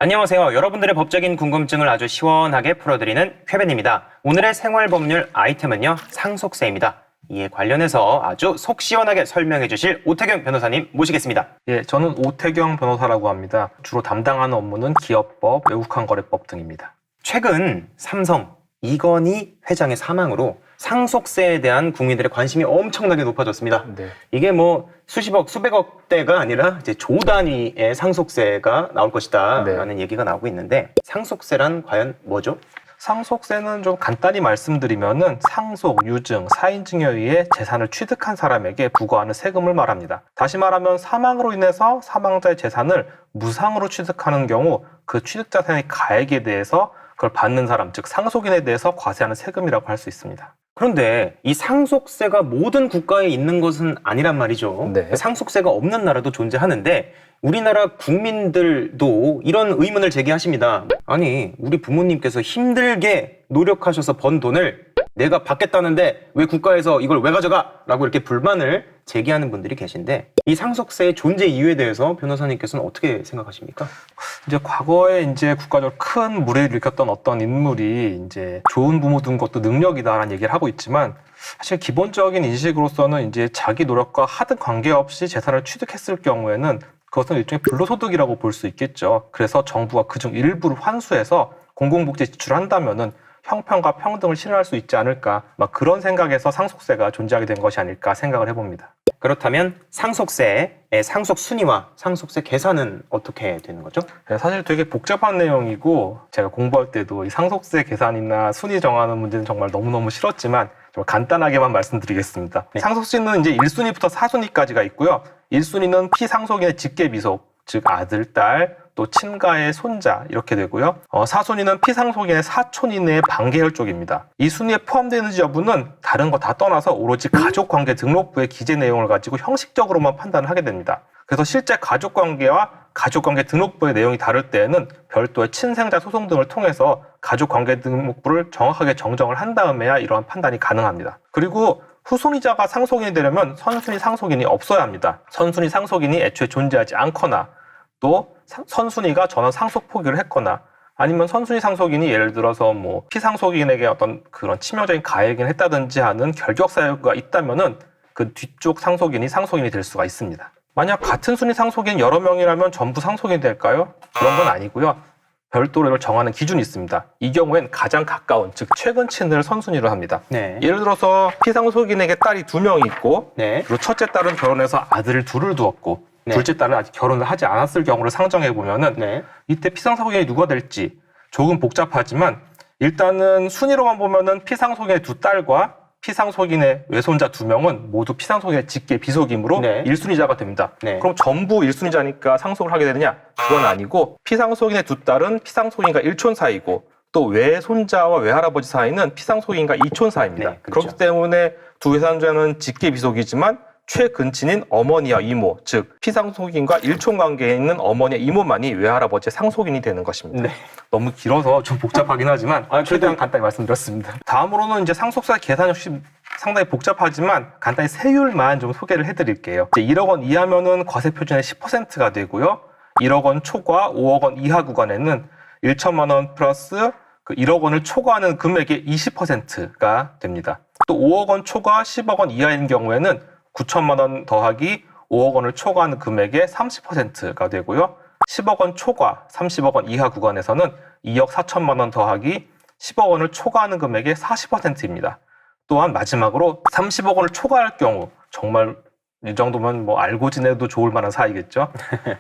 안녕하세요. 여러분들의 법적인 궁금증을 아주 시원하게 풀어드리는 쾌변입니다. 오늘의 생활법률 아이템은요, 상속세입니다. 이에 관련해서 아주 속 시원하게 설명해 주실 오태경 변호사님 모시겠습니다. 예, 저는 오태경 변호사라고 합니다. 주로 담당하는 업무는 기업법, 외국환거래법 등입니다. 최근 삼성 이건희 회장의 사망으로 상속세에 대한 국민들의 관심이 엄청나게 높아졌습니다. 네. 이게 뭐 수십억, 수백억대가 아니라 이제 조 단위의 상속세가 나올 것이다라는 얘기가 나오고 있는데 상속세란 과연 뭐죠? 상속세는 좀 간단히 말씀드리면은 상속, 유증, 사인증에 의해 재산을 취득한 사람에게 부과하는 세금을 말합니다. 다시 말하면 사망으로 인해서 사망자의 재산을 무상으로 취득하는 경우 그 취득 자산의 가액에 대해서 그걸 받는 사람, 즉 상속인에 대해서 과세하는 세금이라고 할 수 있습니다. 그런데 이 상속세가 모든 국가에 있는 것은 아니란 말이죠. 네. 상속세가 없는 나라도 존재하는데 우리나라 국민들도 이런 의문을 제기하십니다. 아니, 우리 부모님께서 힘들게 노력하셔서 번 돈을 내가 받겠다는데 왜 국가에서 이걸 왜 가져가? 라고 이렇게 불만을 제기하는 분들이 계신데 이 상속세의 존재 이유에 대해서 변호사님께서는 어떻게 생각하십니까? 이제 과거에 이제 국가적으로 큰 물의를 일으켰던 어떤 인물이 이제 좋은 부모 둔 것도 능력이다라는 얘기를 하고 있지만 사실 기본적인 인식으로서는 이제 자기 노력과 하등 관계없이 재산을 취득했을 경우에는 그것은 일종의 불로소득이라고 볼 수 있겠죠. 그래서 정부가 그중 일부를 환수해서 공공복지에 지출한다면은 형평과 평등을 실현할 수 있지 않을까, 막 그런 생각에서 상속세가 존재하게 된 것이 아닐까 생각을 해봅니다. 그렇다면 상속세의 상속 순위와 상속세 계산은 어떻게 되는 거죠? 사실 되게 복잡한 내용이고 제가 공부할 때도 이 상속세 계산이나 순위 정하는 문제는 정말 너무너무 싫었지만 좀 간단하게만 말씀드리겠습니다. 네. 상속순위는 이제 1순위부터 4순위까지가 있고요. 1순위는 피상속인의 직계비속, 즉 아들, 딸, 또 친가의 손자 이렇게 되고요. 4순위는 피상속인의 사촌 이내의 반계열 쪽입니다. 이 순위에 포함되는지 여부는 다른 거 다 떠나서 오로지 가족관계 등록부의 기재 내용을 가지고 형식적으로만 판단을 하게 됩니다. 그래서 실제 가족관계와 가족관계 등록부의 내용이 다를 때에는 별도의 친생자 소송 등을 통해서 가족관계 등록부를 정확하게 정정을 한 다음에야 이러한 판단이 가능합니다. 그리고 후순위자가 상속인이 되려면 선순위 상속인이 없어야 합니다. 선순위 상속인이 애초에 존재하지 않거나 또 선순위가 전원 상속 포기를 했거나 아니면 선순위 상속인이 예를 들어서 뭐 피상속인에게 어떤 그런 치명적인 가해를 했다든지 하는 결격 사유가 있다면은 그 뒤쪽 상속인이 상속인이 될 수가 있습니다. 만약 같은 순위 상속인 여러 명이라면 전부 상속인이 될까요? 그런 건 아니고요. 별도로 이걸 정하는 기준이 있습니다. 이 경우엔 가장 가까운, 즉 최근 친을 선순위로 합니다. 네. 예를 들어서 피상속인에게 딸이 2명이 있고 네. 그리고 첫째 딸은 결혼해서 아들을 둘을 두었고 네. 둘째 딸은 아직 결혼을 하지 않았을 경우를 상정해 보면은 네. 이때 피상속인이 누가 될지 조금 복잡하지만 일단은 순위로만 보면은 피상속인의 두 딸과 피상속인의 외손자 2명은 모두 피상속인의 직계 비속이므로 네. 1순위자가 됩니다. 네. 그럼 전부 1순위자니까 상속을 하게 되느냐? 그건 아니고 피상속인의 두 딸은 피상속인과 일촌 사이고 또 외손자와 외할아버지 사이는 피상속인과 이촌 사이입니다. 네, 그렇죠. 그렇기 때문에 두 외손자는 직계 비속이지만 최근친인 어머니와 이모, 즉 피상속인과 일촌 관계에 있는 어머니와 이모만이 외할아버지의 상속인이 되는 것입니다. 네. 너무 길어서 좀 복잡하긴 하지만 그래도- 최대한 간단히 말씀드렸습니다. 다음으로는 이제 상속세 계산 역시 상당히 복잡하지만 간단히 세율만 좀 소개를 해드릴게요. 이제 1억 원 이하면은 과세 표준의 10%가 되고요. 1억 원 초과 5억 원 이하 구간에는 1천만 원 플러스 그 1억 원을 초과하는 금액의 20%가 됩니다. 또 5억 원 초과 10억 원 이하인 경우에는 9천만 원 더하기 5억 원을 초과하는 금액의 30%가 되고요. 10억 원 초과 30억 원 이하 구간에서는 2억 4천만 원 더하기 10억 원을 초과하는 금액의 40%입니다. 또한 마지막으로 30억 원을 초과할 경우 정말 이 정도면 뭐 알고 지내도 좋을 만한 사이겠죠.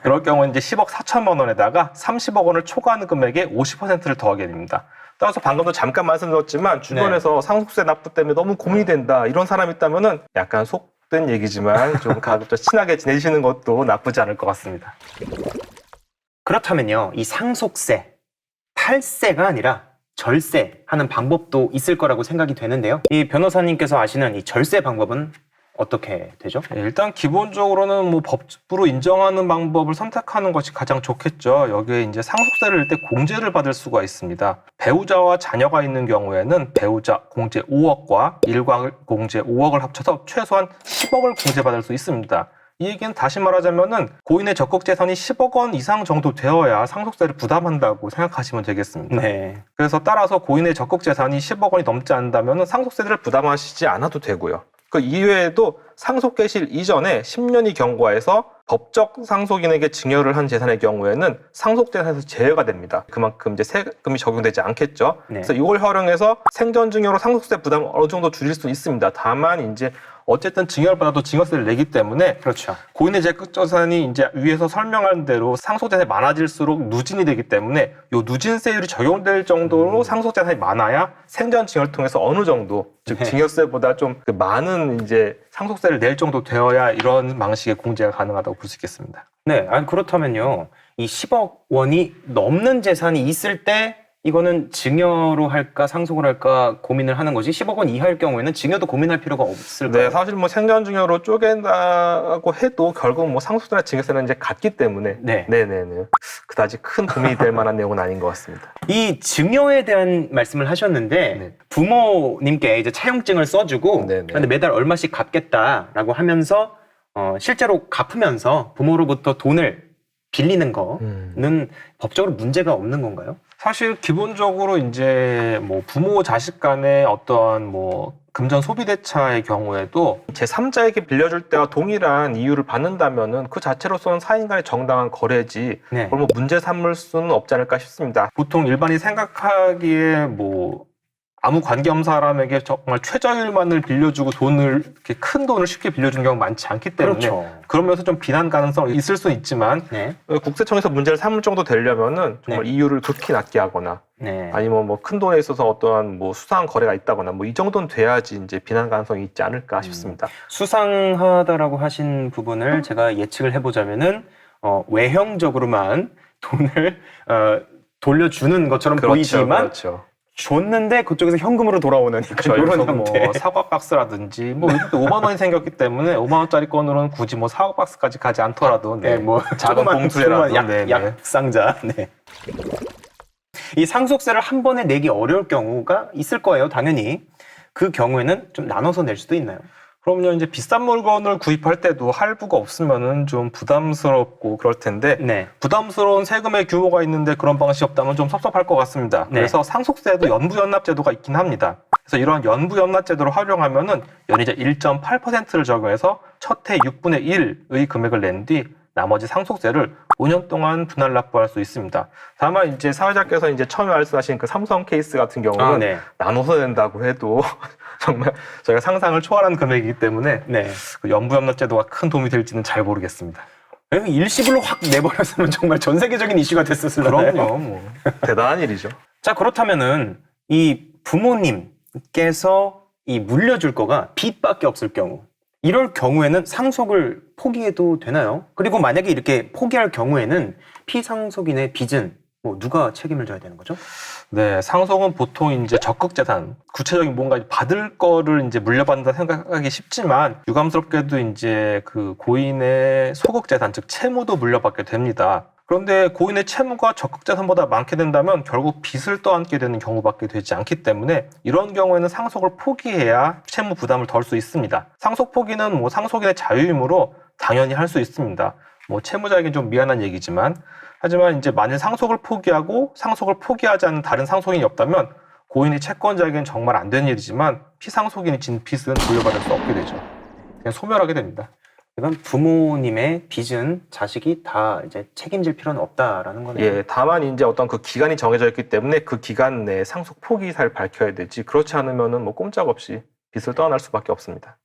그럴 경우는 이제 10억 4천만 원에다가 30억 원을 초과하는 금액의 50%를 더하게 됩니다. 따라서 방금도 잠깐 말씀드렸지만 주변에서 상속세 납부 때문에 너무 고민이 된다 이런 사람이 있다면은 약간 속된 얘기지만 좀 가급적 친하게 지내시는 것도 나쁘지 않을 것 같습니다. 그렇다면요, 이 상속세, 탈세가 아니라 절세 하는 방법도 있을 거라고 생각이 되는데요. 이 변호사님께서 아시는 이 절세 방법은 어떻게 되죠? 일단 기본적으로는 뭐 법으로 인정하는 방법을 선택하는 것이 가장 좋겠죠. 여기에 이제 상속세를 낼 때 공제를 받을 수가 있습니다. 배우자와 자녀가 있는 경우에는 배우자 공제 5억과 일가 공제 5억을 합쳐서 최소한 10억을 공제받을 수 있습니다. 이 얘기는 다시 말하자면은 고인의 적극 재산이 10억 원 이상 정도 되어야 상속세를 부담한다고 생각하시면 되겠습니다. 네. 그래서 따라서 고인의 적극 재산이 10억 원이 넘지 않는다면 상속세를 부담하시지 않아도 되고요. 그 이외에도 상속 개시일 이전에 10년이 경과해서 법적 상속인에게 증여를 한 재산의 경우에는 상속 재산에서 제외가 됩니다. 그만큼 이제 세금이 적용되지 않겠죠. 네. 그래서 이걸 활용해서 생전 증여로 상속세 부담을 어느 정도 줄일 수 있습니다. 다만 이제 어쨌든 증여를 받아도 증여세를 내기 때문에 그렇죠. 고인의 적극 재산이 이제 위에서 설명한 대로 상속재산이 많아질수록 누진이 되기 때문에 이 누진세율이 적용될 정도로 상속재산이 많아야 생전 증여를 통해서 어느 정도 즉 네. 증여세보다 좀 그 많은 이제 상속세를 낼 정도 되어야 이런 방식의 공제가 가능하다고 볼 수 있겠습니다. 네, 아니 그렇다면요. 이 10억 원이 넘는 재산이 있을 때 이거는 증여로 할까 상속을 할까 고민을 하는 거지 10억 원 이하일 경우에는 증여도 고민할 필요가 없을까요? 네, 사실 뭐 생전 증여로 쪼갠다고 해도 결국 뭐 상속세나 증여세는 이제 같기 때문에 네. 네네네 그다지 큰 도움이 될 만한 내용은 아닌 것 같습니다. 이 증여에 대한 말씀을 하셨는데 네. 부모님께 이제 차용증을 써주고 네네. 근데 매달 얼마씩 갚겠다라고 하면서 실제로 갚으면서 부모로부터 돈을 빌리는 거는 법적으로 문제가 없는 건가요? 사실 기본적으로 이제 뭐 부모 자식 간의 어떠한 뭐 금전 소비 대차의 경우에도 제3자에게 빌려줄 때와 동일한 이유를 받는다면은 그 자체로서는 사인 간의 정당한 거래지 네. 그걸 뭐 문제 삼을 수는 없지 않을까 싶습니다. 보통 일반이 생각하기에 뭐 아무 관계없는 사람에게 정말 최저일만을 빌려주고 돈을 이렇게 큰 돈을 쉽게 빌려주는 경우가 많지 않기 때문에 그렇죠. 그러면서 좀 비난 가능성이 있을 수는 있지만 네. 국세청에서 문제를 삼을 정도 되려면은 정말 이유를 극히 낮게 하거나 네. 아니면 뭐 큰 돈에 있어서 어떠한 뭐 수상한 거래가 있다거나 뭐 이 정도는 돼야지 이제 비난 가능성이 있지 않을까 싶습니다. 수상하다라고 하신 부분을 제가 예측을 해보자면은 외형적으로만 돈을 돌려주는 것처럼 보이지만 그렇죠. 줬는데 그쪽에서 현금으로 돌아오는 그렇죠. 이런 여기서 형태. 뭐 사과 박스라든지 뭐 5만 원이 생겼기 때문에 5만 원짜리 건으로는 굳이 뭐 사과 박스까지 가지 않더라도 네, 뭐 작은 봉투라도 약상자. 네. 이 상속세를 한 번에 내기 어려울 경우가 있을 거예요, 당연히. 그 경우에는 좀 나눠서 낼 수도 있나요? 그럼요. 이제 비싼 물건을 구입할 때도 할부가 없으면은 좀 부담스럽고 그럴 텐데 네. 부담스러운 세금의 규모가 있는데 그런 방식이 없다면 좀 섭섭할 것 같습니다. 네. 그래서 상속세에도 연부연납제도가 있긴 합니다. 그래서 이런 연부연납제도를 활용하면은 연이자 1.8%를 적용해서 첫 해 6분의 1의 금액을 낸 뒤 나머지 상속세를 5년 동안 분할 납부할 수 있습니다. 다만 이제 사회자께서 이제 처음에 말씀하신 그 삼성 케이스 같은 경우는 네. 나눠서 낸다고 해도 정말 저희가 상상을 초월한 금액이기 때문에 네. 그 연부연납제도가 큰 도움이 될지는 잘 모르겠습니다. 일시불로 확 내버렸으면 정말 전 세계적인 이슈가 됐었을까요? 그럼요, 뭐 대단한 일이죠. 자, 그렇다면은 이 부모님께서 이 물려줄 거가 빚밖에 없을 경우 이럴 경우에는 상속을 포기해도 되나요? 그리고 만약에 이렇게 포기할 경우에는 피상속인의 빚은 뭐 누가 책임을 져야 되는 거죠? 네, 상속은 보통 이제 적극 재산, 구체적인 뭔가 받을 거를 이제 물려받는다 생각하기 쉽지만 유감스럽게도 이제 그 고인의 소극 재산, 즉 채무도 물려받게 됩니다. 그런데 고인의 채무가 적극 재산보다 많게 된다면 결국 빚을 떠안게 되는 경우밖에 되지 않기 때문에 이런 경우에는 상속을 포기해야 채무 부담을 덜 수 있습니다. 상속 포기는 뭐 상속인의 자유이므로 당연히 할 수 있습니다. 뭐 채무자에겐 좀 미안한 얘기지만 하지만 이제 만일 상속을 포기하고 상속을 포기하지 않는 다른 상속인이 없다면 고인이 채권자에겐 정말 안 되는 일이지만 피상속인이 진 빚은 돌려받을 수 없게 되죠. 그냥 소멸하게 됩니다. 이건 부모님의 빚은 자식이 다 이제 책임질 필요는 없다라는 거네요. 예, 다만 이제 어떤 그 기간이 정해져 있기 때문에 그 기간 내에 상속 포기사를 밝혀야 되지 그렇지 않으면은 뭐 꼼짝없이 빚을 떠안을 수밖에 없습니다.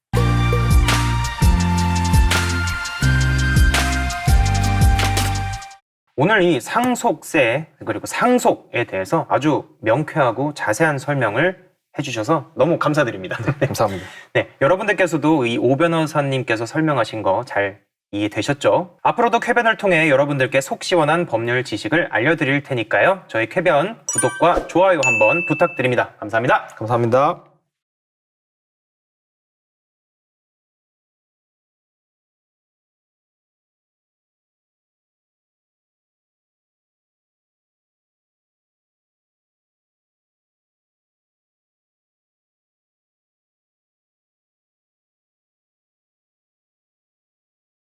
오늘 이 상속세 그리고 상속에 대해서 아주 명쾌하고 자세한 설명을 해주셔서 너무 감사드립니다. 감사합니다. 네, 여러분들께서도 이 오 변호사님께서 설명하신 거 잘 이해되셨죠? 앞으로도 쾌변을 통해 여러분들께 속 시원한 법률 지식을 알려드릴 테니까요. 저희 쾌변 구독과 좋아요 한번 부탁드립니다. 감사합니다. 감사합니다.